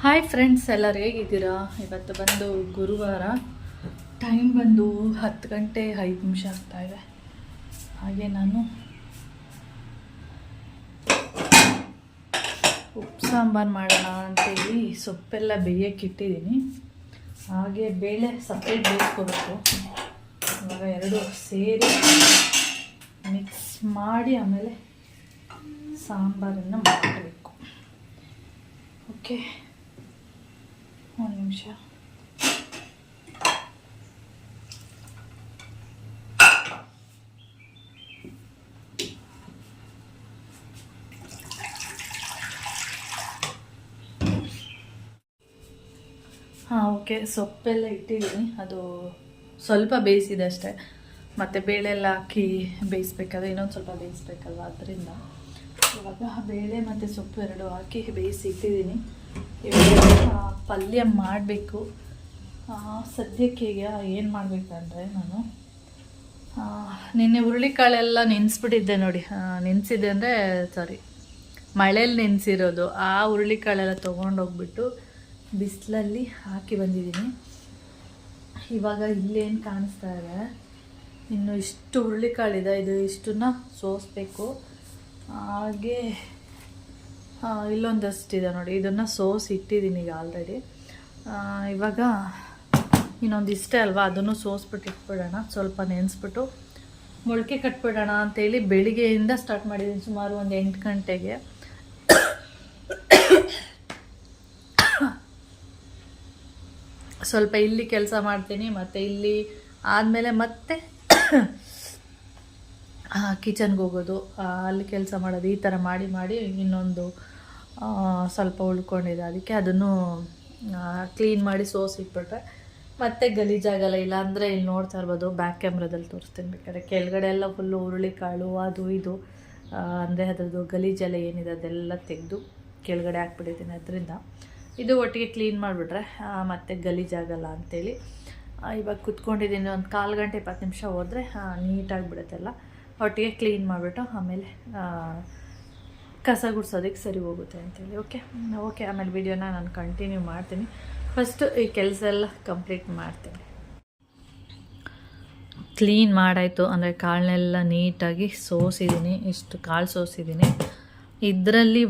Hi friends, ಎಲ್ಲರೂ ಹೇಗಿದ್ದೀರಾ? ಇವತ್ತು ಬಂದು ಗುರುವಾರ, ಟೈಮ್ ಬಂದು 10 ಗಂಟೆ 5 ನಿಮಿಷ ಆಗ್ತಾಯಿದೆ. ಹಾಗೆ ನಾನು ಉಪ್ಪು ಸಾಂಬಾರು ಮಾಡೋಣ ಅಂತೇಳಿ ಸೊಪ್ಪೆಲ್ಲ ಬೇಯಕ್ಕಿಟ್ಟಿದ್ದೀನಿ. ಹಾಗೆ ಬೇಳೆ ಸಪ್ರೇಟ್ ಬೇಯಿಸ್ಕೋಬೇಕು. ಇವಾಗ ಎರಡು ಸೇರಿ ಮಿಕ್ಸ್ ಮಾಡಿ ಆಮೇಲೆ ಸಾಂಬಾರನ್ನು ಮಾಡಬೇಕು. ಓಕೆ, ಒಂದು ನಿಮಿಷ. ಓಕೆ, ಸೊಪ್ಪೆಲ್ಲ ಇಟ್ಟಿದ್ದೀನಿ. ಅದು ಸ್ವಲ್ಪ ಬೇಯಿಸಿದೆ ಅಷ್ಟೇ. ಮತ್ತು ಬೇಳೆಲ್ಲ ಹಾಕಿ ಬೇಯಿಸ್ಬೇಕಾದ್ರೆ ಇನ್ನೊಂದು ಸ್ವಲ್ಪ ಬೇಯಿಸ್ಬೇಕಲ್ವ, ಅದರಿಂದ ಇವಾಗ ಬೇಳೆ ಮತ್ತು ಸೊಪ್ಪು ಎರಡು ಹಾಕಿ ಬೇಯಿಸಿ ಇಟ್ಟಿದ್ದೀನಿ. ಇವಾಗ ಪಲ್ಯ ಮಾಡಬೇಕು. ಸದ್ಯಕ್ಕೆ ಈಗ ಏನು ಮಾಡಬೇಕಂದ್ರೆ, ನಾನು ನಿನ್ನೆ ಹುರುಳಿಕಾಳೆಲ್ಲ ನೆನೆಸ್ಬಿಟ್ಟಿದ್ದೆ ನೋಡಿ. ನೆನೆಸಿದ್ದೆ ಅಂದರೆ ಮಳೇಲಿ ನೆನೆಸಿರೋದು. ಆ ಹುರುಳಿಕಾಳೆಲ್ಲ ತೊಗೊಂಡೋಗ್ಬಿಟ್ಟು ಬಿಸಿಲಲ್ಲಿ ಹಾಕಿ ಬಂದಿದ್ದೀನಿ. ಇವಾಗ ಇಲ್ಲೇನು ಕಾಣಿಸ್ತಾ ಇದೆ, ಇನ್ನು ಇಷ್ಟು ಹುರುಳಿಕಾಳಿದೆ. ಇದು ಇಷ್ಟನ್ನ ಸೋಸಬೇಕು. ಹಾಗೆ ಇಲ್ಲೊಂದಷ್ಟಿದೆ ನೋಡಿ, ಇದನ್ನು ಸೋಸಿ ಇಟ್ಟಿದ್ದೀನಿ ಈಗ ಆಲ್ರೆಡಿ. ಇವಾಗ ಇನ್ನೊಂದು ಇಷ್ಟೇ ಅಲ್ವಾ, ಅದನ್ನು ಸೋಸ್ಬಿಟ್ಟು ಇಟ್ಬಿಡೋಣ. ಸ್ವಲ್ಪ ನೆನೆಸ್ಬಿಟ್ಟು ಮೊಳಕೆ ಕಟ್ಬಿಡೋಣ ಅಂತೇಳಿ ಬೆಳಿಗ್ಗೆಯಿಂದ ಸ್ಟಾರ್ಟ್ ಮಾಡಿದ್ದೀನಿ. ಸುಮಾರು ಒಂದು 8 ಗಂಟೆಗೆ. ಸ್ವಲ್ಪ ಇಲ್ಲಿ ಕೆಲಸ ಮಾಡ್ತೀನಿ, ಮತ್ತು ಇಲ್ಲಿ ಆದಮೇಲೆ ಮತ್ತೆ ಕಿಚನ್ಗೆ ಹೋಗೋದು, ಅಲ್ಲಿ ಕೆಲಸ ಮಾಡೋದು, ಈ ಥರ ಮಾಡಿ ಮಾಡಿ ಇನ್ನೊಂದು ಸ್ವಲ್ಪ ಉಳ್ಕೊಂಡಿದೆ. ಅದಕ್ಕೆ ಅದನ್ನು ಕ್ಲೀನ್ ಮಾಡಿ ಸೋಸಿಟ್ಬಿಟ್ರೆ ಮತ್ತೆ ಗಲೀಜಾಗಲ್ಲ. ಇಲ್ಲಾಂದರೆ ಇಲ್ಲಿ ನೋಡ್ತಾ ಇರ್ಬೋದು, ಬ್ಯಾಕ್ ಕ್ಯಾಮ್ರಾದಲ್ಲಿ ತೋರಿಸ್ತೀನಿ ಬೇಕಾದ್ರೆ. ಕೆಳಗಡೆ ಎಲ್ಲ ಫುಲ್ಲು ಹುರುಳಿಕಾಳು ಅದು ಇದು ಅಂದರೆ ಅದರದ್ದು ಗಲೀಜೆಲ್ಲ ಏನಿದೆ ಅದೆಲ್ಲ ತೆಗೆದು ಕೆಳಗಡೆ ಹಾಕ್ಬಿಟ್ಟಿದ್ದೀನಿ. ಅದರಿಂದ ಇದು ಒಟ್ಟಿಗೆ ಕ್ಲೀನ್ ಮಾಡಿಬಿಟ್ರೆ ಮತ್ತೆ ಗಲೀಜಾಗಲ್ಲ ಅಂಥೇಳಿ ಇವಾಗ ಕುತ್ಕೊಂಡಿದ್ದೀನಿ. ಒಂದು 1/4 ಗಂಟೆ 20 ನಿಮಿಷ ಹೋದರೆ ನೀಟಾಗಿಬಿಡುತ್ತೆಲ್ಲ. ಒಟ್ಟಿಗೆ ಕ್ಲೀನ್ ಮಾಡಿಬಿಟ್ಟು ಆಮೇಲೆ ಕಸ ಗುಡಿಸೋದಕ್ಕೆ ಸರಿ ಹೋಗುತ್ತೆ ಅಂತೇಳಿ. ಓಕೆ, ಆಮೇಲೆ ವಿಡಿಯೋನ ನಾನು ಕಂಟಿನ್ಯೂ ಮಾಡ್ತೀನಿ. ಫಸ್ಟು ಈ ಕೆಲಸ ಎಲ್ಲ ಕಂಪ್ಲೀಟ್ ಮಾಡ್ತೀನಿ. ಕ್ಲೀನ್ ಮಾಡಾಯಿತು ಅಂದರೆ ಕಾಳನ್ನೆಲ್ಲ ನೀಟಾಗಿ ಸೋಸಿದ್ದೀನಿ. ಇಷ್ಟು ಕಾಳು ಸೋಸಿದ್ದೀನಿ. ಇದರಲ್ಲಿ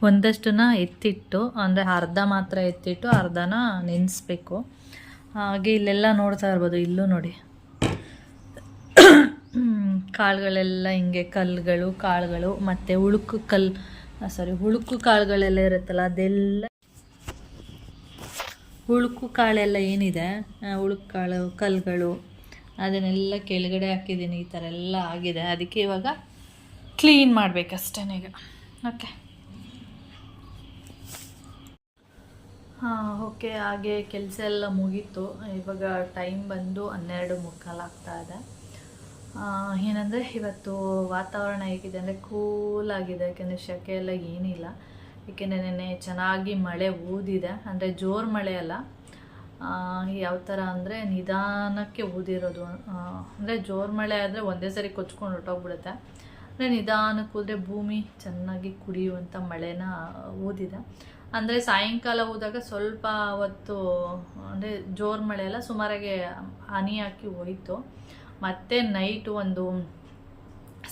ಒಂದಷ್ಟನ್ನ ಎತ್ತಿಟ್ಟು, ಅಂದರೆ ಅರ್ಧ ಮಾತ್ರ ಎತ್ತಿಟ್ಟು ಅರ್ಧನ ನೆನೆಸ್ಬೇಕು. ಹಾಗೆ ಇಲ್ಲೆಲ್ಲ ನೋಡ್ತಾ ಇರ್ಬೋದು, ಇಲ್ಲೂ ನೋಡಿ ಕಾಳುಗಳೆಲ್ಲ ಹಿಂಗೆ ಕಾಳುಗಳು ಮತ್ತು ಹುಳುಕು ಕಾಳುಗಳೆಲ್ಲ ಇರುತ್ತಲ್ಲ, ಅದೆಲ್ಲ ಹುಳುಕು ಕಾಳೆಲ್ಲ ಏನಿದೆ, ಕಲ್ಲುಗಳು ಅದನ್ನೆಲ್ಲ ಕೆಳಗಡೆ ಹಾಕಿದ್ದೀನಿ. ಈ ಥರ ಎಲ್ಲ ಆಗಿದೆ. ಅದಕ್ಕೆ ಇವಾಗ ಕ್ಲೀನ್ ಮಾಡಬೇಕಷ್ಟೇ ಈಗ. ಓಕೆ, ಹಾಗೆ ಕೆಲಸ ಎಲ್ಲ ಮುಗೀತು. ಇವಾಗ ಟೈಮ್ ಬಂದು 12:45 ಆಗ್ತಾಯಿದೆ. ಏನಂದರೆ ಇವತ್ತು ವಾತಾವರಣ ಹೇಗಿದೆ ಅಂದರೆ ಕೂಲಾಗಿದೆ. ಯಾಕೆಂದರೆ ಸೆಕೆ ಎಲ್ಲ ಏನಿಲ್ಲ. ಏಕೆಂದರೆ ನೆನ್ನೆ ಚೆನ್ನಾಗಿ ಮಳೆ ಊದಿದೆ. ಅಂದರೆ ಜೋರು ಮಳೆ ಅಲ್ಲ, ಯಾವ ಥರ ಅಂದರೆ ನಿಧಾನಕ್ಕೆ ಊದಿರೋದು. ಅಂದರೆ ಜೋರು ಮಳೆ ಆದರೆ ಒಂದೇ ಸರಿ ಕೊಚ್ಕೊಂಡು ಹೊರಟೋಗ್ಬಿಡುತ್ತೆ. ಅಂದರೆ ನಿಧಾನಕ್ಕೆ ಊದರೆ ಭೂಮಿ ಚೆನ್ನಾಗಿ ಕುಡಿಯುವಂಥ ಮಳೆನ ಊದಿದೆ. ಅಂದರೆ ಸಾಯಂಕಾಲ ಹೋದಾಗ ಸ್ವಲ್ಪ ಹೊತ್ತು ಅಂದರೆ ಜೋರು ಮಳೆ ಎಲ್ಲ ಸುಮಾರಾಗೆ ಹನಿ ಹಾಕಿ ಹೋಯಿತು. ಮತ್ತು ನೈಟು ಒಂದು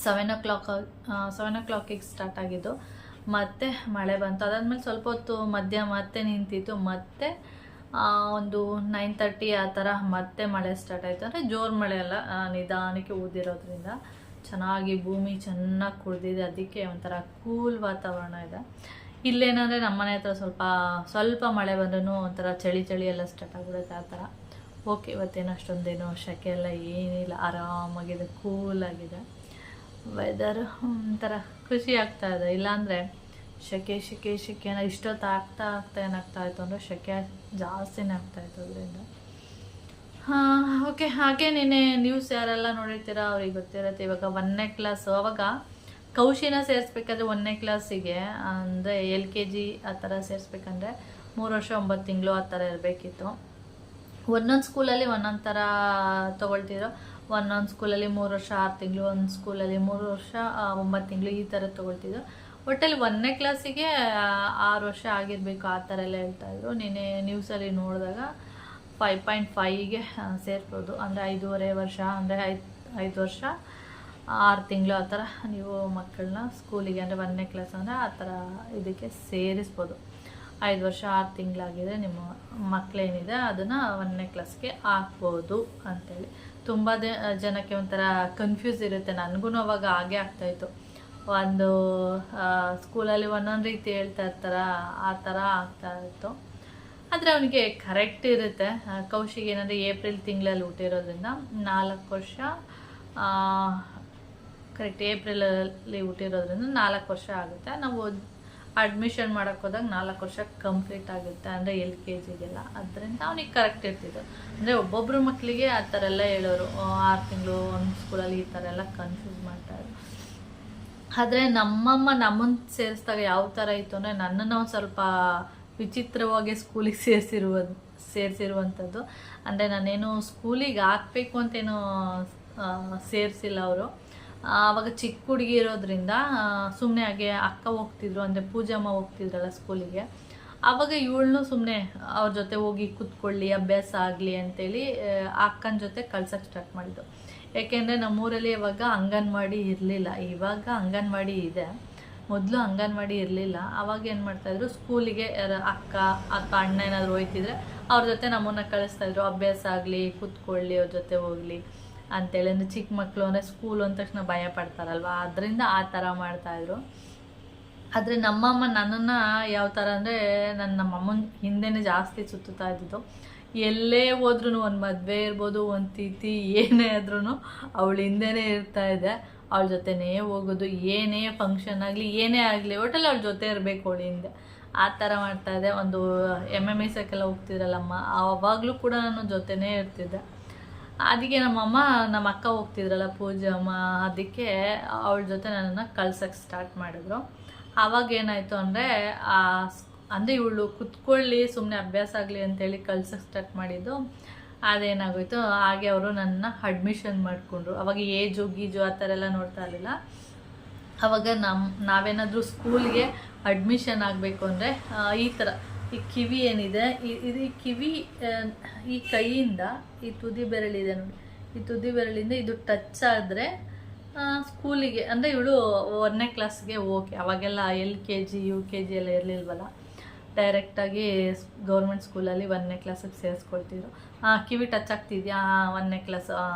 7 o'clock ಸ್ಟಾರ್ಟ್ ಆಗಿದ್ದು, ಮತ್ತೆ ಮಳೆ ಬಂತು. ಅದಾದಮೇಲೆ ಸ್ವಲ್ಪ ಹೊತ್ತು ಮಧ್ಯ ಮತ್ತೆ ನಿಂತಿತ್ತು. ಮತ್ತೆ ಒಂದು 9:30 ಆ ಥರ ಮತ್ತೆ ಮಳೆ ಸ್ಟಾರ್ಟ್ ಆಯಿತು. ಅಂದರೆ ಜೋರು ಮಳೆ ಎಲ್ಲ ನಿಧಾನಕ್ಕೆ ಊದಿರೋದ್ರಿಂದ ಚೆನ್ನಾಗಿ ಭೂಮಿ ಚೆನ್ನಾಗಿ ಕುಡಿದಿದೆ. ಅದಕ್ಕೆ ಒಂಥರ ಕೂಲ್ ವಾತಾವರಣ ಇದೆ. ಇಲ್ಲೇನಂದರೆ ನಮ್ಮನೆ ಹತ್ರ ಸ್ವಲ್ಪ ಮಳೆ ಬಂದ್ರೂ ಒಂಥರ ಚಳಿ ಎಲ್ಲ ಸ್ಟಾರ್ಟ್ ಆಗಿಬಿಡುತ್ತೆ, ಆ ಥರ. ಓಕೆ, ಇವತ್ತೇನು ಅಷ್ಟೊಂದೇನು ಸೆಕೆ ಎಲ್ಲ ಏನಿಲ್ಲ, ಆರಾಮಾಗಿದೆ, ಕೂಲಾಗಿದೆ ವೆದರ್. ಒಂಥರ ಖುಷಿ ಆಗ್ತಾಯಿದೆ. ಇಲ್ಲಾಂದರೆ ಸೆಕೆ ಇಷ್ಟೊತ್ತು ಆಗ್ತಾ ಏನಾಗ್ತಾಯಿತ್ತು ಅಂದರೆ ಸೆಕೆ ಜಾಸ್ತಿನೇ ಆಗ್ತಾಯಿತ್ತು. ಅದರಿಂದ ಓಕೆ. ಹಾಗೆ ನಿನ್ನೆ ನ್ಯೂಸ್ ಯಾರೆಲ್ಲ ನೋಡಿರ್ತೀರ ಅವ್ರಿಗೆ ಗೊತ್ತಿರುತ್ತೆ. ಇವಾಗ 1ನೇ ಕ್ಲಾಸು, ಅವಾಗ ಕೌಶಿನ ಸೇರಿಸ್ಬೇಕಾದ್ರೆ 1ನೇ ಕ್ಲಾಸಿಗೆ ಅಂದರೆ LKG ಆ ಥರ ಸೇರಿಸ್ಬೇಕಂದ್ರೆ 3 ವರ್ಷ 9 ತಿಂಗಳು ಆ ಥರ ಇರಬೇಕಿತ್ತು. ಒಂದೊಂದು ಸ್ಕೂಲಲ್ಲಿ ಒಂದೊಂದು ಥರ ತೊಗೊಳ್ತಿದ್ರು. ಒಂದೊಂದು ಸ್ಕೂಲಲ್ಲಿ 3 ವರ್ಷ 6 ತಿಂಗಳು, ಒಂದು ಸ್ಕೂಲಲ್ಲಿ 3 ವರ್ಷ 9 ತಿಂಗಳು ಈ ಥರ ತೊಗೊಳ್ತಿದ್ರು. ಒಟ್ಟಲ್ಲಿ 1ನೇ ಕ್ಲಾಸಿಗೆ 6 ವರ್ಷ ಆಗಿರಬೇಕು ಆ ಥರ ಎಲ್ಲ ಹೇಳ್ತಾಯಿದ್ರು. ನಿನ್ನೆ ನ್ಯೂಸಲ್ಲಿ ನೋಡಿದಾಗ 5.5ಗೆ ಸೇರಿಸ್ಬೋದು, ಅಂದರೆ 5.5 ವರ್ಷ, ಅಂದರೆ 5 ವರ್ಷ 6 ತಿಂಗಳು ಆ ಥರ ನೀವು ಮಕ್ಕಳನ್ನ ಸ್ಕೂಲಿಗೆ, ಅಂದರೆ 1ನೇ ಕ್ಲಾಸ್ ಅಂದರೆ ಆ ಥರ ಇದಕ್ಕೆ ಸೇರಿಸ್ಬೋದು. 5 ವರ್ಷ 6 ತಿಂಗಳಾಗಿದೆ ನಿಮ್ಮ ಮಕ್ಕಳೇನಿದೆ ಅದನ್ನು 1ನೇ ಕ್ಲಾಸ್ಗೆ ಹಾಕ್ಬೋದು ಅಂತೇಳಿ. ತುಂಬ ಜನಕ್ಕೆ ಒಂಥರ ಕನ್ಫ್ಯೂಸ್ ಇರುತ್ತೆ. ನನಗೂ ಅವಾಗ ಹಾಗೆ ಆಗ್ತಾಯಿತ್ತು. ಒಂದು ಸ್ಕೂಲಲ್ಲಿ ಒಂದೊಂದು ರೀತಿ ಹೇಳ್ತಾ ಇರ್ತಾರ, ಆ ಥರ ಆಗ್ತಾಯಿತ್ತು. ಆದರೆ ಅವನಿಗೆ ಕರೆಕ್ಟ್ ಇರುತ್ತೆ. ಕೌಶಿಕ್ ಏನಂದರೆ ಏಪ್ರಿಲ್ ತಿಂಗಳಲ್ಲಿ ಹುಟ್ಟಿರೋದ್ರಿಂದ 4 ವರ್ಷ, ಕರೆಕ್ಟ್ ಏಪ್ರಿಲಲ್ಲಿ ಹುಟ್ಟಿರೋದ್ರಿಂದ 4 ವರ್ಷ ಆಗುತ್ತೆ. ನಾವು ಅಡ್ಮಿಷನ್ ಮಾಡೋಕ್ಕೆ ಹೋದಾಗ 4 ವರ್ಷ ಕಂಪ್ಲೀಟ್ ಆಗುತ್ತೆ, ಅಂದರೆ LKGಗೆಲ್ಲ. ಅದರಿಂದ ಅವನಿಗೆ ಕರೆಕ್ಟ್ ಇರ್ತಿದ್ದು. ಅಂದರೆ ಒಬ್ಬೊಬ್ಬರು ಮಕ್ಕಳಿಗೆ ಆ ಥರ ಎಲ್ಲ ಹೇಳೋರು, 6 ತಿಂಗಳು ಒಂದು ಸ್ಕೂಲಲ್ಲಿ ಈ ಥರ ಎಲ್ಲ ಕನ್ಫ್ಯೂಸ್ ಮಾಡ್ತಾಯಿದ್ರು. ಆದರೆ ನಮ್ಮಮ್ಮ ನಮ್ಮನ್ನು ಸೇರಿಸಿದಾಗ ಯಾವ ಥರ ಇತ್ತು ಅಂದರೆ, ನನ್ನನ್ನು ಒಂದು ಸ್ವಲ್ಪ ವಿಚಿತ್ರವಾಗಿ ಸ್ಕೂಲಿಗೆ ಸೇರಿಸಿರುವಂಥದ್ದು. ಅಂದರೆ ನಾನೇನು ಸ್ಕೂಲಿಗೆ ಹಾಕಬೇಕು ಅಂತೇನು ಸೇರಿಸಿಲ್ಲ ಅವರು. ಆವಾಗ ಚಿಕ್ಕ ಹುಡುಗಿ ಇರೋದ್ರಿಂದ ಸುಮ್ಮನೆ ಹಾಗೆ ಅಕ್ಕ ಹೋಗ್ತಿದ್ರು, ಅಂದರೆ ಪೂಜಮ್ಮ ಹೋಗ್ತಿದ್ರಲ್ಲ ಸ್ಕೂಲಿಗೆ, ಆವಾಗ ಇವಳನ್ನು ಸುಮ್ಮನೆ ಅವ್ರ ಜೊತೆ ಹೋಗಿ ಕೂತ್ಕೊಳ್ಳಿ, ಅಭ್ಯಾಸ ಆಗಲಿ ಅಂತೇಳಿ ಅಕ್ಕನ ಜೊತೆ ಕಳ್ಸೋಕ್ಕೆ ಸ್ಟಾರ್ಟ್ ಮಾಡಿದ್ದು. ಯಾಕೆಂದರೆ ನಮ್ಮೂರಲ್ಲಿ ಇವಾಗ ಅಂಗನವಾಡಿ ಇರಲಿಲ್ಲ. ಇವಾಗ ಅಂಗನವಾಡಿ ಇದೆ, ಮೊದಲು ಅಂಗನವಾಡಿ ಇರಲಿಲ್ಲ. ಆವಾಗ ಏನು ಮಾಡ್ತಾಯಿದ್ರು, ಸ್ಕೂಲಿಗೆ ಅಕ್ಕ ಅಣ್ಣ ಏನಾದರೂ ಹೋಯ್ತಿದ್ರೆ ಅವ್ರ ಜೊತೆ ನಮ್ಮನ್ನು ಕಳಿಸ್ತಾಯಿದ್ರು, ಅಭ್ಯಾಸ ಆಗಲಿ, ಕೂತ್ಕೊಳ್ಳಿ, ಅವ್ರ ಜೊತೆ ಹೋಗಲಿ ಅಂತೇಳಿ. ಅಂದರೆ ಚಿಕ್ಕ ಮಕ್ಕಳು ಅಂದರೆ ಸ್ಕೂಲು ಅಂದ ತಕ್ಷಣ ಭಯ ಪಡ್ತಾರಲ್ವ, ಅದರಿಂದ ಆ ಥರ ಮಾಡ್ತಾಯಿದ್ರು. ಆದರೆ ನಮ್ಮಮ್ಮ ನನ್ನನ್ನು ಯಾವ ಥರ ಅಂದರೆ, ನಮ್ಮಮ್ಮನ ಹಿಂದೆನೇ ಜಾಸ್ತಿ ಸುತ್ತುತ್ತಾ ಇದ್ದಿದ್ದು. ಎಲ್ಲೇ ಹೋದ್ರೂ, ಒಂದು ಮದುವೆ ಇರ್ಬೋದು, ಒಂದು ತಿಥಿ ಏನೇ ಆದ್ರೂ ಅವಳು ಹಿಂದೆನೇ ಇರ್ತಾಯಿದ್ದೆ. ಅವಳ ಜೊತೆನೇ ಹೋಗೋದು, ಏನೇ ಫಂಕ್ಷನ್ ಆಗಲಿ ಏನೇ ಆಗಲಿ ಒಟ್ಟಲ್ಲಿ ಅವಳ ಜೊತೆ ಇರಬೇಕು ಅವಳು ಹಿಂದೆ, ಆ ಥರ ಮಾಡ್ತಾಯಿದ್ದೆ. ಒಂದು MMSಕ್ಕೆಲ್ಲ ಹೋಗ್ತಿದ್ರಲ್ಲಮ್ಮ, ಆವಾಗಲೂ ಕೂಡ ನಾನು ಜೊತೆನೇ ಇರ್ತಿದ್ದೆ. ಅದಕ್ಕೆ ನಮ್ಮಮ್ಮ ನಮ್ಮ ಅಕ್ಕ ಹೋಗ್ತಿದ್ರಲ್ಲ ಪೂಜಮ್ಮ, ಅದಕ್ಕೆ ಅವಳ ಜೊತೆ ನನ್ನನ್ನು ಕಳ್ಸೋಕ್ಕೆ ಸ್ಟಾರ್ಟ್ ಮಾಡಿದ್ರು. ಆವಾಗ ಏನಾಯಿತು ಅಂದರೆ, ಇವಳು ಕುತ್ಕೊಳ್ಳಿ ಸುಮ್ಮನೆ ಅಭ್ಯಾಸ ಆಗಲಿ ಅಂತೇಳಿ ಕಳ್ಸೋಕ್ಕೆ ಸ್ಟಾರ್ಟ್ ಮಾಡಿದ್ದು. ಅದೇನಾಗೋಯ್ತು, ಹಾಗೆ ಅವರು ನನ್ನ ಅಡ್ಮಿಷನ್ ಮಾಡಿಕೊಂಡ್ರು. ಅವಾಗ ಏಜು ಗೀಜು ಆ ಥರ ಎಲ್ಲ ನೋಡ್ತಾ ಇರಲಿಲ್ಲ. ಆವಾಗ ನಾವೇನಾದರೂ ಸ್ಕೂಲ್ಗೆ ಅಡ್ಮಿಷನ್ ಆಗಬೇಕು ಅಂದರೆ ಈ ಥರ ಈ ಕಿವಿ ಏನಿದೆ, ಇದು ಈ ಕಿವಿ ಈ ಕೈಯಿಂದ ಈ ತುದಿ ಬೆರಳಿದೆ ನೋಡಿ, ಈ ತುದಿ ಬೆರಳಿಂದ ಇದು ಟಚ್ ಆದರೆ ಸ್ಕೂಲಿಗೆ, ಅಂದರೆ ಇವಳು 1ನೇ ಕ್ಲಾಸ್ಗೆ ಓಕೆ. ಅವಾಗೆಲ್ಲ LKG UKG ಎಲ್ಲ ಇರಲಿಲ್ವಲ್ಲ, ಡೈರೆಕ್ಟಾಗಿ ಗೌರ್ಮೆಂಟ್ ಸ್ಕೂಲಲ್ಲಿ 1ನೇ ಕ್ಲಾಸಿಗೆ ಸೇರಿಸ್ಕೊಳ್ತಿದ್ರು. ಕಿವಿ ಟಚ್ ಆಗ್ತಿದ್ಯಾ, 1ನೇ ಕ್ಲಾಸ್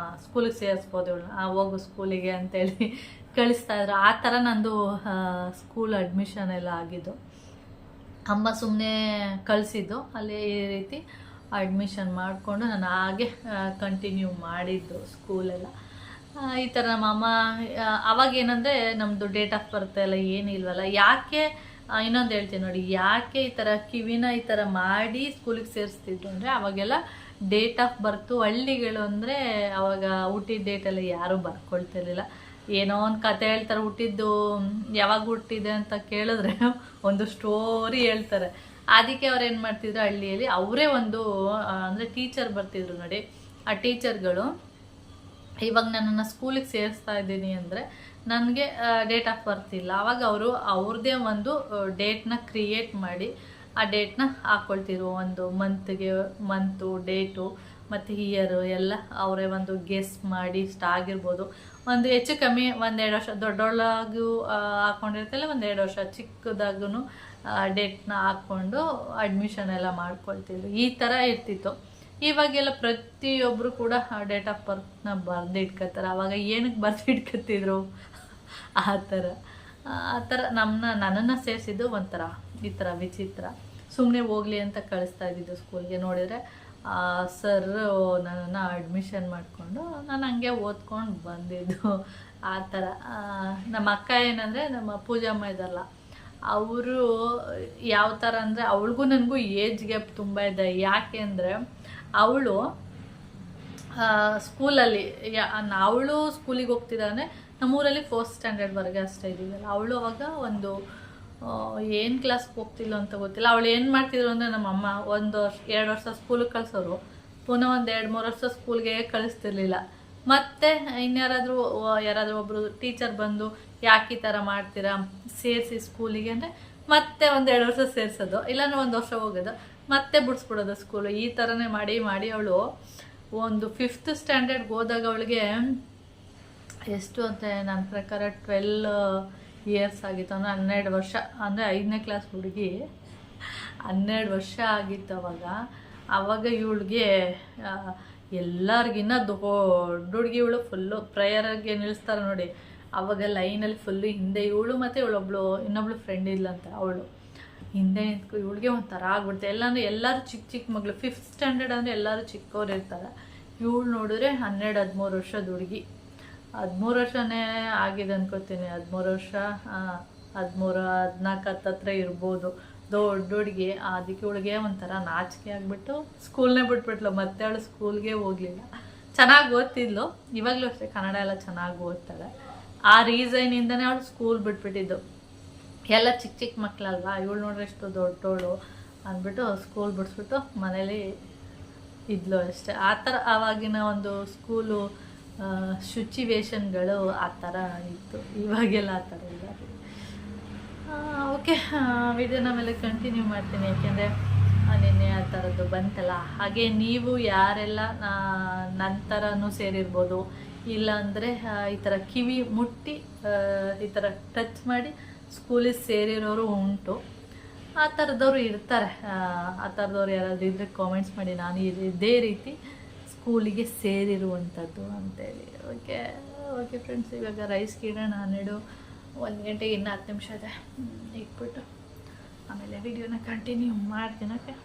ಸ್ಕೂಲಿಗೆ ಸೇರಿಸ್ಬೋದು ಇವಳು, ಹೋಗು ಸ್ಕೂಲಿಗೆ ಅಂತೇಳಿ ಕಳಿಸ್ತಾಯಿದ್ರು. ಆ ಥರ ನಂದು ಸ್ಕೂಲ್ ಅಡ್ಮಿಷನ್ ಎಲ್ಲ ಆಗಿದ್ದು. ಅಮ್ಮ ಸುಮ್ಮನೆ ಕಳಿಸಿದ್ದು, ಅಲ್ಲಿ ಈ ರೀತಿ ಅಡ್ಮಿಷನ್ ಮಾಡಿಕೊಂಡು ನಾನು ಹಾಗೆ ಕಂಟಿನ್ಯೂ ಮಾಡಿದ್ದು ಸ್ಕೂಲೆಲ್ಲ. ಈ ಥರ ನಮ್ಮಮ್ಮ ಅವಾಗ ಏನಂದರೆ, ನಮ್ಮದು ಡೇಟ್ ಆಫ್ ಬರ್ತ್ ಎಲ್ಲ ಏನಿಲ್ವಲ್ಲ. ಯಾಕೆ ಇನ್ನೊಂದು ಹೇಳ್ತೀನಿ ನೋಡಿ, ಯಾಕೆ ಈ ಥರ ಕಿವಿನ ಈ ಥರ ಮಾಡಿ ಸ್ಕೂಲಿಗೆ ಸೇರಿಸ್ತಿದ್ರು ಅಂದರೆ, ಅವಾಗೆಲ್ಲ ಡೇಟ್ ಆಫ್ ಬರ್ತು ಹಳ್ಳಿಗಳು ಅಂದರೆ ಅವಾಗ ಹುಟ್ಟಿದ ಡೇಟೆಲ್ಲ ಯಾರೂ ಬರ್ಕೊಳ್ತಿರ್ಲಿಲ್ಲ. ಏನೋ ಒಂದು ಕತೆ ಹೇಳ್ತಾರೆ, ಹುಟ್ಟಿದ್ದು ಯಾವಾಗ ಹುಟ್ಟಿದೆ ಅಂತ ಕೇಳಿದ್ರೆ ಒಂದು ಸ್ಟೋರಿ ಹೇಳ್ತಾರೆ. ಅದಕ್ಕೆ ಅವ್ರು ಏನು ಮಾಡ್ತಿದ್ರು, ಹಳ್ಳಿಯಲ್ಲಿ ಅವರೇ ಒಂದು ಅಂದರೆ ಟೀಚರ್ ಬರ್ತಿದ್ರು ನೋಡಿ, ಆ ಟೀಚರ್ಗಳು ಇವಾಗ ನನ್ನನ್ನು ಸ್ಕೂಲಿಗೆ ಸೇರಿಸ್ತಾ ಇದ್ದೀನಿ ಅಂದರೆ ನನಗೆ ಡೇಟ್ ಆಫ್ ಬರ್ತ್ ಇಲ್ಲ. ಆವಾಗ ಅವರು ಅವ್ರದ್ದೇ ಒಂದು ಡೇಟ್ನ ಕ್ರಿಯೇಟ್ ಮಾಡಿ ಆ ಡೇಟ್ನ ಹಾಕ್ಕೊಳ್ತಿದ್ರು. ಒಂದು ಮಂತು ಡೇಟು ಮತ್ತು ಇಯರು ಎಲ್ಲ ಅವರೇ ಒಂದು ಗೆಸ್ ಮಾಡಿ ಇಷ್ಟ ಆಗಿರ್ಬೋದು. ಒಂದು ಹೆಚ್ಚು ಕಮ್ಮಿ 1-2 ವರ್ಷ ದೊಡ್ಡೊಳಗೂ ಹಾಕ್ಕೊಂಡಿರ್ತಲ್ಲ, 1-2 ವರ್ಷ ಚಿಕ್ಕದಾಗೂ ಡೇಟ್ನ ಹಾಕ್ಕೊಂಡು ಅಡ್ಮಿಷನ್ ಎಲ್ಲ ಮಾಡ್ಕೊಳ್ತಿದ್ರು. ಈ ಥರ ಇರ್ತಿತ್ತು. ಇವಾಗೆಲ್ಲ ಪ್ರತಿಯೊಬ್ಬರು ಕೂಡ ಡೇಟ್ ಆಫ್ ಬರ್ತ್ನ ಬರೆದಿಟ್ಕೊತಾರೆ. ಆವಾಗ ಏನಕ್ಕೆ ಬರೆದಿಟ್ಕೊತಿದ್ರು ಆ ಥರ ನನ್ನನ್ನು ಸೇರಿಸಿದ್ದು ಒಂಥರ ಈ ಥರ ವಿಚಿತ್ರ. ಸುಮ್ಮನೆ ಹೋಗಲಿ ಅಂತ ಕಳಿಸ್ತಾ ಇದ್ದಿದ್ದು ಸ್ಕೂಲ್ಗೆ. ನೋಡಿದರೆ ಸರ್ ನನ್ನನ್ನು ಅಡ್ಮಿಷನ್ ಮಾಡಿಕೊಂಡು ನಾನು ಹಂಗೆ ಓದ್ಕೊಂಡು ಬಂದಿದ್ದು ಆ ಥರ. ನಮ್ಮ ಅಕ್ಕ ಏನಂದರೆ, ನಮ್ಮ ಪೂಜಮ್ಮ ಇದಲ್ಲ, ಅವರು ಯಾವ ಥರ ಅಂದರೆ, ಅವಳಿಗೂ ನನಗೂ ಏಜ್ ಗ್ಯಾಪ್ ತುಂಬ ಇದೆ. ಯಾಕೆ ಅಂದರೆ, ಅವಳು ಸ್ಕೂಲಲ್ಲಿ ಅವಳು ಸ್ಕೂಲಿಗೆ ಹೋಗ್ತಿದ್ದಾನೆ, ನಮ್ಮೂರಲ್ಲಿ 4th ಸ್ಟ್ಯಾಂಡರ್ಡ್ವರೆಗೆ ಅಷ್ಟೇ ಇದ್ದೀವಲ್ಲ. ಅವಳು ಅವಾಗ ಒಂದು ಏನು ಕ್ಲಾಸ್ಗೆ ಹೋಗ್ತಿಲ್ಲ ಅಂತ ಗೊತ್ತಿಲ್ಲ. ಅವಳು ಏನು ಮಾಡ್ತಿದ್ರು ಅಂದರೆ, ನಮ್ಮಮ್ಮ 1 ವರ್ಷ 2 ವರ್ಷ ಸ್ಕೂಲಿಗೆ ಕಳಿಸೋರು, ಪುನಃ ಒಂದು 2-3 ವರ್ಷ ಸ್ಕೂಲ್ಗೆ ಕಳಿಸ್ತಿರ್ಲಿಲ್ಲ. ಮತ್ತೆ ಯಾರಾದರೂ ಒಬ್ಬರು ಟೀಚರ್ ಬಂದು ಯಾಕೆ ಈ ಥರ ಮಾಡ್ತೀರಾ ಸೇರಿಸಿ ಸ್ಕೂಲಿಗೆ ಅಂದರೆ ಮತ್ತೆ ಒಂದು 2 ವರ್ಷ ಸೇರಿಸೋದು, ಇಲ್ಲಾಂದ್ರೆ 1 ವರ್ಷ ಹೋಗೋದು, ಮತ್ತೆ ಬಿಡಿಸ್ಬಿಡೋದು ಸ್ಕೂಲು. ಈ ಥರನೇ ಮಾಡಿ ಮಾಡಿ ಅವಳು ಒಂದು 5th ಸ್ಟ್ಯಾಂಡರ್ಡ್ಗೆ ಹೋದಾಗ ಅವಳಿಗೆ ಎಷ್ಟು ಅಂತ ನನ್ನ ಪ್ರಕಾರ 12 ಇಯರ್ಸ್ ಆಗಿತ್ತು, ಅಂದರೆ 12 ವರ್ಷ, ಅಂದರೆ 5ನೇ ಕ್ಲಾಸ್ ಹುಡುಗಿ 12 ವರ್ಷ ಆಗಿತ್ತು ಅವಾಗ ಇವಳಿಗೆ ಎಲ್ಲರಿಗಿನ್ನ ದೊಡ್ಡ ಹುಡುಗಿ ಇವಳು ಫುಲ್ಲು ಪ್ರೇಯರ್ಗೆ ನಿಲ್ಲಿಸ್ತಾರೆ ನೋಡಿ, ಅವಾಗ ಲೈನಲ್ಲಿ ಫುಲ್ಲು ಹಿಂದೆ ಇವಳು ಮತ್ತು ಇನ್ನೊಬ್ಳು ಫ್ರೆಂಡ್ ಇಲ್ಲಂತ, ಅವಳು ಹಿಂದೆ ನಿಂತ್ಕೊ ಇವಳಿಗೆ ಒಂಥರ ಆಗ್ಬಿಡ್ತೆ. ಎಲ್ಲರೂ ಚಿಕ್ಕ ಮಗಳು 5th ಸ್ಟ್ಯಾಂಡರ್ಡ್ ಅಂದರೆ ಎಲ್ಲರೂ ಚಿಕ್ಕವ್ರು ಇರ್ತಾರೆ. ಇವಳು ನೋಡಿದ್ರೆ 12-13 ವರ್ಷದ ಹುಡುಗಿ, 13 ವರ್ಷನೇ ಆಗಿದೆ ಅನ್ಕೋತೀನಿ, 13 ವರ್ಷ 13-14 ಹತ್ತತ್ರ ಇರ್ಬೋದು, ದೊಡ್ಡ ಹುಡುಗಿ. ಅದಕ್ಕೆ ಇವಳಿಗೆ ಒಂಥರ ನಾಚಿಕೆ ಆಗಿಬಿಟ್ಟು ಸ್ಕೂಲ್ನೇ ಬಿಟ್ಬಿಟ್ಲು, ಮತ್ತೆ ಅವಳು ಸ್ಕೂಲ್ಗೆ ಹೋಗಲಿಲ್ಲ. ಚೆನ್ನಾಗಿ ಓದ್ತಿದ್ಲು, ಇವಾಗಲೂ ಅಷ್ಟೇ ಕನ್ನಡ ಎಲ್ಲ ಚೆನ್ನಾಗಿ ಓದ್ತಾಳೆ. ಆ ರೀಸನ್ನಿಂದನೇ ಅವಳು ಸ್ಕೂಲ್ ಬಿಟ್ಬಿಟ್ಟಿದ್ದು. ಎಲ್ಲ ಚಿಕ್ಕ ಮಕ್ಕಳಲ್ವಾ, ಇವಳು ನೋಡ್ರೆ ಎಷ್ಟು ದೊಡ್ಡವಳು ಅಂದ್ಬಿಟ್ಟು ಸ್ಕೂಲ್ ಬಿಡಿಸ್ಬಿಟ್ಟು ಮನೇಲಿ ಇದ್ಲು ಅಷ್ಟೆ. ಆ ಥರ ಆವಾಗಿನ ಒಂದು ಸ್ಕೂಲು ಸಿಚುವೇಶನ್ಗಳು ಆ ಥರ ಇತ್ತು, ಇವಾಗೆಲ್ಲ ಆ ಥರ ಇಲ್ಲ. ಓಕೆ, ವಿಡಿಯೋನ ಮೇಲೆ ಕಂಟಿನ್ಯೂ ಮಾಡ್ತೀನಿ, ಯಾಕೆಂದರೆ ನಿನ್ನೆ ಆ ಥರದ್ದು ಬಂತಲ್ಲ. ಹಾಗೆ ನೀವು ಯಾರೆಲ್ಲ ನಂತರನೂ ಸೇರಿರ್ಬೋದು, ಇಲ್ಲಾಂದರೆ ಈ ಥರ ಕಿವಿ ಮುಟ್ಟಿ ಈ ಥರ ಟಚ್ ಮಾಡಿ ಸ್ಕೂಲಿಗೆ ಸೇರಿರೋರು ಉಂಟು, ಆ ಥರದವರು ಇರ್ತಾರೆ. ಆ ಥರದವ್ರು ಯಾರಾದರೂ ಇದ್ದರೆ ಕಾಮೆಂಟ್ಸ್ ಮಾಡಿ, ನಾನು ಇದೇ ರೀತಿ ಸ್ಕೂಲಿಗೆ ಸೇರಿರುವಂಥದ್ದು ಅಂತೇಳಿ. ಓಕೆ ಫ್ರೆಂಡ್ಸ್, ಇವಾಗ ರೈಸ್ಗೆ ಇಡೋಣ. 1 ಗಂಟೆಗೆ ಇನ್ನೂ 10 ನಿಮಿಷ ಇದೆ, ಇಟ್ಬಿಟ್ಟು ಆಮೇಲೆ ವಿಡಿಯೋನ ಕಂಟಿನ್ಯೂ ಮಾಡ್ತೀನಿ. ಓಕೆ,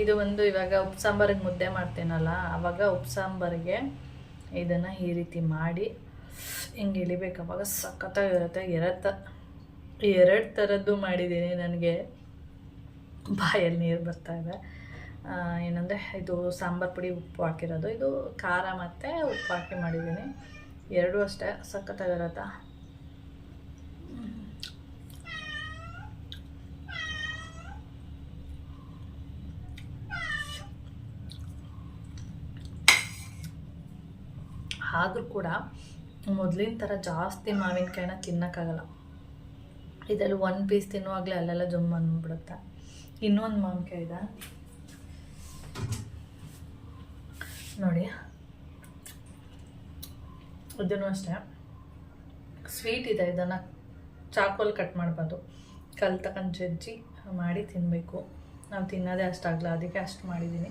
ಇದು ಒಂದು ಇವಾಗ ಉಪ್ಸಾಂಬಾರಿಗೆ ಮುದ್ದೆ ಮಾಡ್ತೀನಲ್ಲ, ಆವಾಗ ಉಪ್ಸಾಂಬಾರಿಗೆ ಇದನ್ನು ಈ ರೀತಿ ಮಾಡಿ ಹಿಂಗೆ ಇಳಿಬೇಕು. ಅವಾಗ ಸಖತ್ತಾಗಿರುತ್ತೆ. 2 ಥರದ್ದು ಮಾಡಿದ್ದೀನಿ, ನನಗೆ ಬಾಯಲ್ಲಿ ನೀರು ಬರ್ತಾಯಿದೆ. ಏನಂದರೆ ಇದು ಸಾಂಬಾರು ಪುಡಿ ಉಪ್ಪು ಹಾಕಿರೋದು, ಇದು ಖಾರ ಮತ್ತು ಉಪ್ಪು ಹಾಕಿ ಮಾಡಿದ್ದೀನಿ. ಎರಡೂ ಅಷ್ಟೇ ಸಖತ್ತಾಗಿರತ್ತೆ. ಆದರೂ ಕೂಡ ಮೊದಲಿನ ಥರ ಜಾಸ್ತಿ ಮಾವಿನಕಾಯಿನ ತಿನ್ನೋಕ್ಕಾಗಲ್ಲ. ಇದರಲ್ಲಿ ಒಂದು ಪೀಸ್ ತಿನ್ನುವಾಗಲೇ ಅಲ್ಲೆಲ್ಲ ಜುಮ್ ಅಂದ್ಬಿಡುತ್ತೆ. ಇನ್ನೊಂದು ಮಾವಿನಕಾಯಿ ಇದೆ ನೋಡಿ, ಇದನ್ನು ಅಷ್ಟೇ ಸ್ವೀಟ್ ಇದೆ. ಇದನ್ನು ಚಾಕೋಲ್ ಕಟ್ ಮಾಡಬಾರ್ದು, ಕಲ್ ತಗೊಂಡು ಜಜ್ಜಿ ಮಾಡಿ ತಿನ್ನಬೇಕು. ನಾವು ತಿನ್ನೋದೇ ಅಷ್ಟಾಗಲ್ಲ, ಅದಕ್ಕೆ ಅಷ್ಟು ಮಾಡಿದ್ದೀನಿ.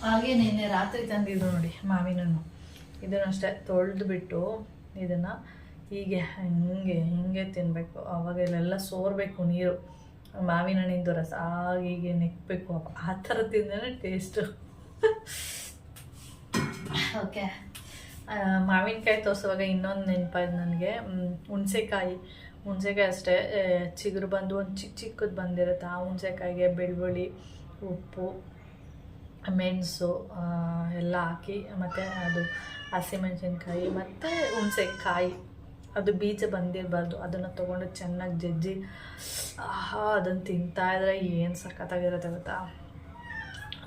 ಹಾಗೆ ನಿನ್ನೆ ರಾತ್ರಿ ತಂದಿದ್ದು ನೋಡಿ ಮಾವಿನಣ್ಣು, ಇದನ್ನು ಅಷ್ಟೇ ತೊಳೆದು ಬಿಟ್ಟು ಇದನ್ನು ಹೀಗೆ ಹಿಂಗೆ ತಿನ್ನಬೇಕು. ಆವಾಗ ಇಲ್ಲೆಲ್ಲ ಸೋರಬೇಕು ನೀರು, ಮಾವಿನ ಹಣ್ಣಿಂದು ರಸ ಹೀಗೆ ನೆಕ್ಕಬೇಕು. ಆ ಥರ ತಿಂದ್ರೆ ಟೇಸ್ಟು. ಓಕೆ, ಮಾವಿನಕಾಯಿ ತೋರಿಸುವಾಗ ಇನ್ನೊಂದು ನೆನಪಾಯ್ತು ನನಗೆ. ಹುಣಸೆಕಾಯಿ ಅಷ್ಟೇ ಚಿಗುರು ಬಂದು ಒಂದು ಚಿಕ್ಕದು ಬಂದಿರುತ್ತೆ. ಆ ಹುಣಸೆಕಾಯಿಗೆ ಬೆಳ್ಳುಳ್ಳಿ, ಉಪ್ಪು, ಮೆಣಸು ಎಲ್ಲ ಹಾಕಿ, ಮತ್ತು ಅದು ಹಸಿಮೆಣಸಿನ್ಕಾಯಿ ಮತ್ತು ಹುಣಸೆಕಾಯಿ, ಅದು ಬೀಜ ಬಂದಿರಬಾರ್ದು, ಅದನ್ನು ತೊಗೊಂಡು ಚೆನ್ನಾಗಿ ಜಜ್ಜಿ ಅದನ್ನು ತಿಂತಾಯಿದ್ರೆ ಏನು ಸಖತ್ತಾಗಿರುತ್ತೆ ಗೊತ್ತಾ.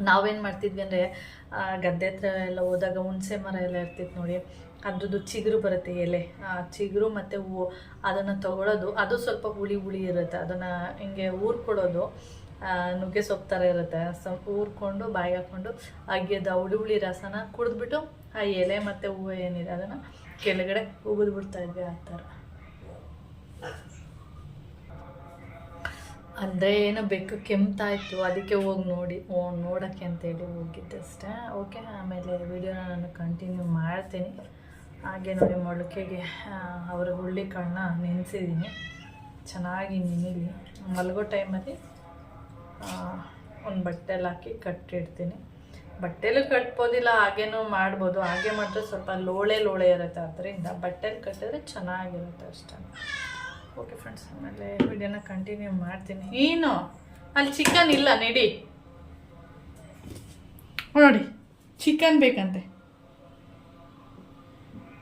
ನಾವೇನು ಮಾಡ್ತಿದ್ವಿ ಅಂದರೆ ಗದ್ದೆ ಹತ್ರ ಎಲ್ಲ ಹೋದಾಗ ಹುಣಸೆ ಮರ ಎಲ್ಲ ಇರ್ತಿತ್ತು ನೋಡಿ, ಅದ್ರದ್ದು ಚಿಗುರು ಬರುತ್ತೆ ಎಲೆ, ಚಿಗುರು ಮತ್ತು ಹೂವು, ಅದನ್ನು ತೊಗೊಳೋದು. ಅದು ಸ್ವಲ್ಪ ಹುಳಿ ಇರುತ್ತೆ, ಅದನ್ನು ಹಿಂಗೆ ಊರ್ಕೊಡೋದು. ನುಗ್ಗೆ ಸೊಪ್ಪು ಥರ ಇರುತ್ತೆ, ಸ್ವಲ್ಪ ಊರ್ಕೊಂಡು ಬಾಯಿಗೆ ಹಾಕ್ಕೊಂಡು ಅಗಿಯೋದು. ಆ ಹುಳಿ ರಸನ ಕುಡಿದ್ಬಿಟ್ಟು ಆ ಎಲೆ ಮತ್ತು ಹೂವು ಏನಿದೆ ಅದನ್ನು ಕೆಳಗಡೆ ಉಗಿದು ಬಿಡ್ತಾಯಿದ್ವಿ. ಆ ಥರ ಅಂದರೆ ಏನೋ ಬೆಕ್ಕು ಕೆಮ್ತಾಯಿತ್ತು, ಅದಕ್ಕೆ ಹೋಗಿ ನೋಡೋಕ್ಕೆ ಅಂತೇಳಿ ಹೋಗಿದ್ದೆ ಅಷ್ಟೇ. ಓಕೆ, ಆಮೇಲೆ ವಿಡಿಯೋನ ನಾನು ಕಂಟಿನ್ಯೂ ಮಾಡ್ತೀನಿ. ಹಾಗೆ ನೋಡಿ ಮೊಳಕೆಗೆ ಅವರ ಹುಳ್ಳಿಕಾಳನ್ನ ನೆನೆಸಿದ್ದೀನಿ, ಚೆನ್ನಾಗಿ ನೆನೆಲಿ. ಮಲಗೋ ಟೈಮಲ್ಲಿ ಒಂದು ಬಟ್ಟೆಲಿ ಹಾಕಿ ಕಟ್ಟಿಡ್ತೀನಿ. ಬಟ್ಟೆಲೂ ಕಟ್ಬೋದಿಲ್ಲ, ಹಾಗೇನೂ ಮಾಡ್ಬೋದು. ಹಾಗೆ ಮಾಡಿದ್ರೆ ಸ್ವಲ್ಪ ಲೋಳೆ ಇರುತ್ತೆ, ಅದರಿಂದ ಬಟ್ಟೆಲಿ ಕಟ್ಟಿದ್ರೆ ಚೆನ್ನಾಗಿರುತ್ತೆ ಅಷ್ಟೇ. ಓಕೆ ಫ್ರೆಂಡ್ಸ್, ಆಮೇಲೆ ವಿಡಿಯೋನ ಕಂಟಿನ್ಯೂ ಮಾಡ್ತೀನಿ. ಏನು ಅಲ್ಲಿ ಚಿಕನ್ ಇಲ್ಲ ನೆಡಿ ನೋಡಿ, ಚಿಕನ್ ಬೇಕಂತೆ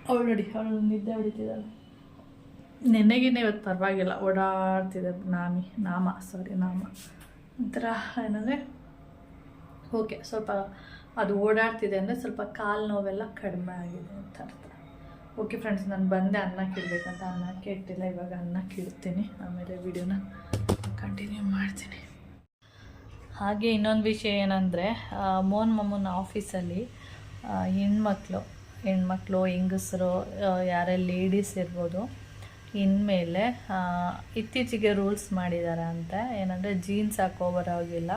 ಅವಳು ನೋಡಿ, ಅವಳು ನಿದ್ದೆ ಹೊಡಿತಿದ್ದಾಳೆ. ನೆನ್ನೆಗಿನೇ ಇವತ್ತು ಪರವಾಗಿಲ್ಲ, ಓಡಾಡ್ತಿದ್ದೆ. ನಾಮ ಒಂಥರ ಏನಂದರೆ ಓಕೆ, ಸ್ವಲ್ಪ ಅದು ಓಡಾಡ್ತಿದೆ ಅಂದರೆ ಸ್ವಲ್ಪ ಕಾಲು ನೋವೆಲ್ಲ ಕಡಿಮೆ ಆಗಿದೆ ಅಂತ ಅರ್ಥ. ಓಕೆ ಫ್ರೆಂಡ್ಸ್, ನಾನು ಬಂದೆ ಅನ್ನಕ್ಕೆ ಇಡಬೇಕಂತ, ಅನ್ನಕ್ಕೆ ಇಟ್ಟಿಲ್ಲ. ಇವಾಗ ಅನ್ನಕ್ಕೆ ಇಡ್ತೀನಿ, ಆಮೇಲೆ ವಿಡಿಯೋನ ಕಂಟಿನ್ಯೂ ಮಾಡ್ತೀನಿ. ಹಾಗೆ ಇನ್ನೊಂದು ವಿಷಯ ಏನಂದರೆ, ಮಮ್ಮನ ಆಫೀಸಲ್ಲಿ ಹೆಣ್ಮಕ್ಳು ಹೆಂಗಸರು ಯಾರೇ ಲೇಡೀಸ್ ಇರ್ಬೋದು, ಇನ್ಮೇಲೆ ಇತ್ತೀಚೆಗೆ ರೂಲ್ಸ್ ಮಾಡಿದ್ದಾರೆ ಅಂತ. ಏನಂದರೆ ಜೀನ್ಸ್ ಹಾಕೋಬರೋಗಿಲ್ಲ,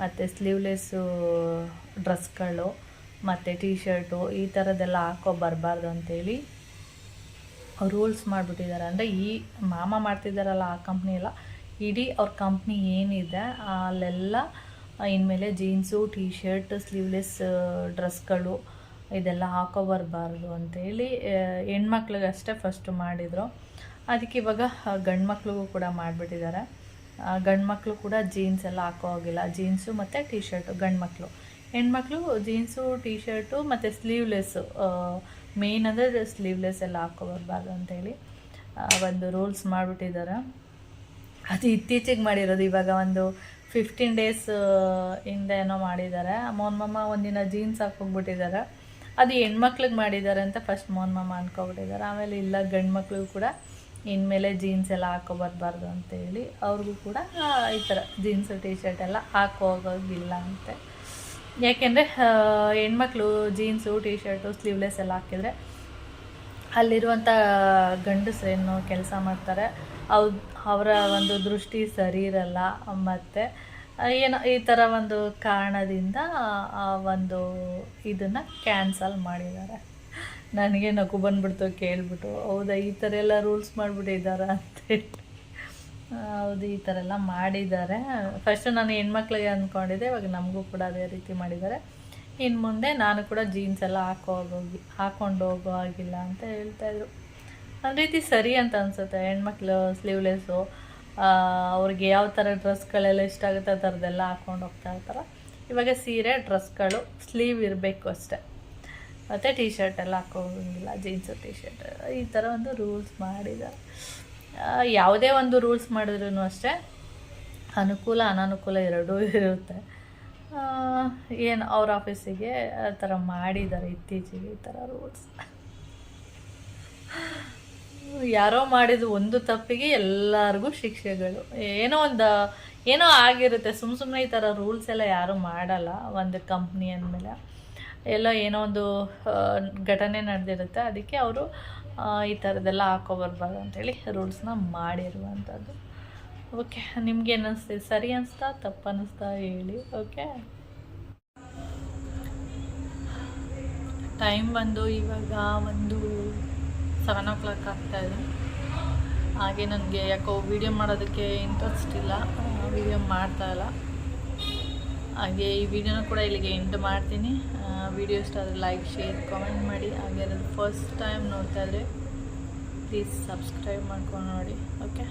ಮತ್ತು ಸ್ಲೀವ್ಲೆಸ್ಸು ಡ್ರೆಸ್ಗಳು ಮತ್ತು ಟೀ ಶರ್ಟು ಈ ಥರದ್ದೆಲ್ಲ ಬರಬಾರ್ದು ಅಂಥೇಳಿ ರೂಲ್ಸ್ ಮಾಡಿಬಿಟ್ಟಿದ್ದಾರೆ. ಅಂದರೆ ಈ ಮಾಮ ಮಾಡ್ತಿದ್ದಾರಲ್ಲ ಆ ಕಂಪ್ನಿ ಎಲ್ಲ, ಇಡೀ ಅವ್ರ ಕಂಪ್ನಿ ಏನಿದೆ ಅಲ್ಲೆಲ್ಲ ಇನ್ಮೇಲೆ ಜೀನ್ಸು, ಟೀ ಶರ್ಟ್, ಸ್ಲೀವ್ಲೆಸ್ ಡ್ರೆಸ್ಗಳು ಇದೆಲ್ಲ ಬರಬಾರ್ದು ಅಂಥೇಳಿ ಹೆಣ್ಮಕ್ಳಿಗಷ್ಟೇ ಫಸ್ಟು ಮಾಡಿದರು. ಅದಕ್ಕೆ ಇವಾಗ ಗಂಡು ಮಕ್ಳಿಗೂ ಕೂಡ ಮಾಡಿಬಿಟ್ಟಿದ್ದಾರೆ. ಗಂಡು ಮಕ್ಕಳು ಕೂಡ ಜೀನ್ಸ್ ಎಲ್ಲ ಹೋಗಿಲ್ಲ, ಜೀನ್ಸು ಮತ್ತು ಟೀ ಶರ್ಟು ಗಂಡು ಮಕ್ಕಳು. ಹೆಣ್ಮಕ್ಳು ಜೀನ್ಸು, ಟೀ ಶರ್ಟು ಮತ್ತು ಸ್ಲೀವ್ಲೆಸ್ಸು, ಮೇನ್ ಅಂದರೆ ಸ್ಲೀವ್ಲೆಸ್ ಎಲ್ಲ ಬರಬಾರ್ದು ಅಂಥೇಳಿ ಒಂದು ರೂಲ್ಸ್ ಮಾಡಿಬಿಟ್ಟಿದ್ದಾರೆ. ಅದು ಇತ್ತೀಚೆಗೆ ಮಾಡಿರೋದು, ಇವಾಗ ಒಂದು 15 days ಹಿಂದೆ ಏನೋ ಮಾಡಿದ್ದಾರೆ. ಮಮ್ಮ ಒಂದಿನ ಜೀನ್ಸ್ ಹಾಕೋಗ್ಬಿಟ್ಟಿದ್ದಾರೆ. ಅದು ಹೆಣ್ಮಕ್ಳಿಗೆ ಮಾಡಿದ್ದಾರೆ ಅಂತ ಫಸ್ಟ್ ಮಮ್ಮ ಅಂದ್ಕೊಬಿಟ್ಟಿದ್ದಾರೆ. ಆಮೇಲೆ ಇಲ್ಲ, ಗಂಡು ಮಕ್ಳಿಗೂ ಕೂಡ ಇನ್ಮೇಲೆ ಜೀನ್ಸ್ ಎಲ್ಲ ಬರಬಾರ್ದು ಅಂತೇಳಿ ಅವ್ರಿಗೂ ಕೂಡ ಈ ಥರ ಜೀನ್ಸು, ಟೀ ಶರ್ಟ್ ಎಲ್ಲ ಹೋಗೋಗಿಲ್ಲ ಅಂತೆ. ಯಾಕೆಂದರೆ ಹೆಣ್ಮಕ್ಳು ಜೀನ್ಸು, ಟೀ ಶರ್ಟು, ಸ್ಲೀವ್ಲೆಸ್ ಎಲ್ಲ ಹಾಕಿದರೆ ಅಲ್ಲಿರುವಂಥ ಗಂಡಸ್ರೇನು ಕೆಲಸ ಮಾಡ್ತಾರೆ, ಅವರ ಒಂದು ದೃಷ್ಟಿ ಸರಿ ಇರಲ್ಲ. ಮತ್ತು ಏನೋ ಈ ಥರ ಒಂದು ಕಾರಣದಿಂದ ಒಂದು ಇದನ್ನು ಕ್ಯಾನ್ಸಲ್ ಮಾಡಿದ್ದಾರೆ. ನನಗೆ ನಗು ಬಂದುಬಿಡ್ತು ಕೇಳಿಬಿಟ್ಟು, ಹೌದಾ ಈ ಥರ ಎಲ್ಲ ರೂಲ್ಸ್ ಮಾಡಿಬಿಟ್ಟಿದ್ದಾರೆ ಅಂತೇಳಿ. ಹೌದು, ಈ ಥರ ಎಲ್ಲ ಮಾಡಿದ್ದಾರೆ. ಫಸ್ಟು ನಾನು ಹೆಣ್ಮಕ್ಳಿಗೆ ಅಂದ್ಕೊಂಡಿದ್ದೆ, ಇವಾಗ ನಮಗೂ ಕೂಡ ಅದೇ ರೀತಿ ಮಾಡಿದ್ದಾರೆ. ಇನ್ನು ಮುಂದೆ ನಾನು ಕೂಡ ಜೀನ್ಸ್ ಎಲ್ಲ ಹಾಕ್ಕೊಂಡು ಹೋಗೋ ಆಗಿಲ್ಲ ಅಂತ ಹೇಳ್ತಾಯಿದ್ರು. ಒಂದು ರೀತಿ ಸರಿ ಅಂತ ಅನಿಸುತ್ತೆ. ಹೆಣ್ಮಕ್ಳು ಸ್ಲೀವ್ಲೆಸ್ಸು ಅವ್ರಿಗೆ ಯಾವ ಥರ ಡ್ರೆಸ್ಗಳೆಲ್ಲ ಇಷ್ಟ ಆಗುತ್ತೆ ಆ ಥರದ್ದೆಲ್ಲ ಹಾಕ್ಕೊಂಡು ಹೋಗ್ತಾ ಇರ್ತಾರೆ. ಇವಾಗ ಸೀರೆ ಡ್ರೆಸ್ಗಳು ಸ್ಲೀವ್ ಇರಬೇಕು ಅಷ್ಟೆ, ಮತ್ತು ಟೀ ಶರ್ಟ್ ಎಲ್ಲ ಹಾಕೋಂಗಿಲ್ಲ, ಜೀನ್ಸು ಟೀ ಶರ್ಟ್ ಈ ಥರ ಒಂದು ರೂಲ್ಸ್ ಮಾಡಿದ್ದಾರೆ. ಯಾವುದೇ ಒಂದು ರೂಲ್ಸ್ ಮಾಡಿದ್ರೂ ಅಷ್ಟೇ ಅನುಕೂಲ ಅನಾನುಕೂಲ ಎರಡೂ ಇರುತ್ತೆ. ಏನು ಅವ್ರ ಆಫೀಸಿಗೆ ಆ ಥರ ಮಾಡಿದ್ದಾರೆ ಇತ್ತೀಚೆಗೆ ಈ ಥರ ರೂಲ್ಸ್. ಯಾರೋ ಮಾಡಿದ ಒಂದು ತಪ್ಪಿಗೆ ಎಲ್ಲರಿಗೂ ಶಿಕ್ಷೆಗಳು, ಏನೋ ಆಗಿರುತ್ತೆ. ಸುಮ್ಮನೆ ಈ ಥರ ರೂಲ್ಸ್ ಎಲ್ಲ ಯಾರೂ ಮಾಡಲ್ಲ. ಒಂದು ಕಂಪ್ನಿ ಅಂದಮೇಲೆ ಎಲ್ಲೋ ಏನೋ ಒಂದು ಘಟನೆ ನಡೆದಿರುತ್ತೆ, ಅದಕ್ಕೆ ಅವರು ಈ ಥರದ್ದೆಲ್ಲ ಹಾಕೋಬರ್ಬಾರ್ದು ಅಂಥೇಳಿ ರೂಲ್ಸ್ನ ಮಾಡಿರುವಂಥದ್ದು. ಓಕೆ, ನಿಮ್ಗೆ ಏನು ಅನಿಸ್ತಿದೆ? ಸರಿ ಅನಿಸ್ತಾ ತಪ್ಪು ಅನ್ನಿಸ್ತಾ ಹೇಳಿ. ಓಕೆ, ಟೈಮ್ ಬಂದು ಇವಾಗ ಒಂದು 7 o'clock ಆಗ್ತಾಯಿದೆ. ಹಾಗೆ ನನಗೆ ಯಾಕೋ ವೀಡಿಯೋ ಮಾಡೋದಕ್ಕೆ ಇಂಟ್ರೆಸ್ಟ್ ಇಲ್ಲ, ವೀಡಿಯೋ ಮಾಡ್ತಾಯಿಲ್ಲ. ಹಾಗೆ ಈ ವಿಡಿಯೋನ ಕೂಡ ಇಲ್ಲಿಗೆ ಎಂಡ್ ಮಾಡ್ತೀನಿ. ವಿಡಿಯೋ ಇಷ್ಟ ಆದರೆ ಲೈಕ್, ಶೇರ್, ಕಾಮೆಂಟ್ ಮಾಡಿ. ಹಾಗೆ ಅದು ಫಸ್ಟ್ ಟೈಮ್ ನೋಡ್ತಾ ಇದ್ದರೆ ಪ್ಲೀಸ್ ಸಬ್ಸ್ಕ್ರೈಬ್ ಮಾಡ್ಕೊಂಡು ನೋಡಿ. ಓಕೆ.